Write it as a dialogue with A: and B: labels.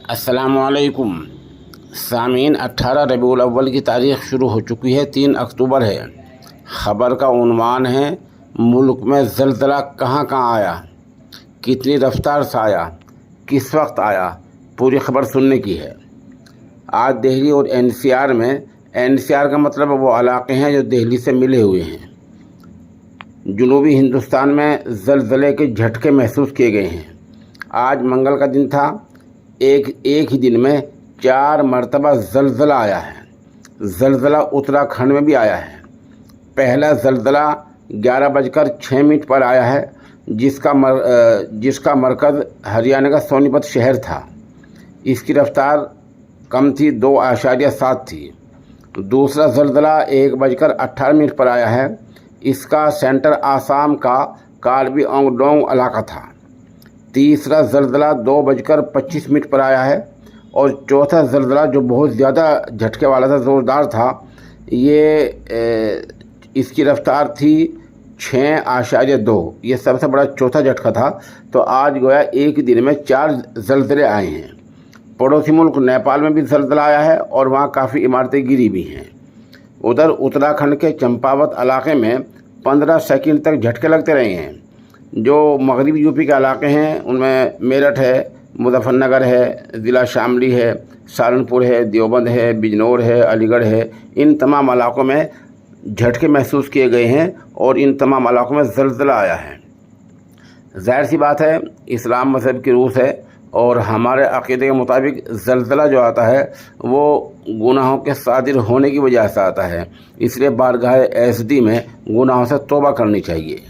A: अस्सलामुअलैकुम सामीन 18 रबीउल अव्वल की तारीख़ शुरू हो चुकी है। 3 अक्टूबर है। ख़बर का उन्वान है, मुल्क में ज़लज़ला कहाँ कहाँ आया, कितनी रफ्तार से आया, किस वक्त आया, पूरी ख़बर सुनने की है। आज दिल्ली और एनसीआर में, एनसीआर का मतलब वो इलाके हैं जो दिल्ली से मिले हुए हैं, जनूबी हिंदुस्तान में ज़लज़ले के झटके महसूस किए गए हैं। आज मंगल का दिन था। एक ही दिन में 4 मरतबा ज़लज़ला आया है। ज़लज़ला उत्तराखंड में भी आया है। पहला ज़लज़ला 11:06 पर आया है, जिसका मरकज़ हरियाणा का सोनीपत शहर था। इसकी रफ्तार कम थी, 2.7 थी। दूसरा ज़लज़ला 1:18 पर आया है। इसका सेंटर आसाम का कार्बी आंगडोंग इलाका था। तीसरा ज़लज़ला 2:25 पर आया है और चौथा ज़लज़ला जो बहुत ज़्यादा झटके वाला था, ज़ोरदार था, इसकी रफ्तार थी 6.2। ये सबसे बड़ा चौथा झटका था। तो आज गोया एक दिन में 4 ज़लज़ले आए हैं। पड़ोसी मुल्क नेपाल में भी ज़लज़ला आया है और वहाँ काफ़ी इमारतें गिरी भी हैं। उधर उत्तराखंड के चंपावत इलाके में 15 सेकंड तक झटके लगते रहे हैं। जो मगरबी यूपी के इलाके हैं उनमें मेरठ है, मुजफ्फरनगर है, ज़िला शामली है, सहारनपुर है, देवबंद है, बिजनौर है, अलीगढ़ है। इन तमाम इलाकों में झटके महसूस किए गए हैं और इन तमाम इलाकों में ज़लज़ला आया है। ज़ाहिर सी बात है, इस्लाम मज़हब की रूह है और हमारे अक़ीदे के मुताबिक ज़लज़ला जो आता है वो गुनाहों के सादिर होने की वजह से आता है। इसलिए बारगाह एसडी में गुनाहों से तौबा करनी चाहिए।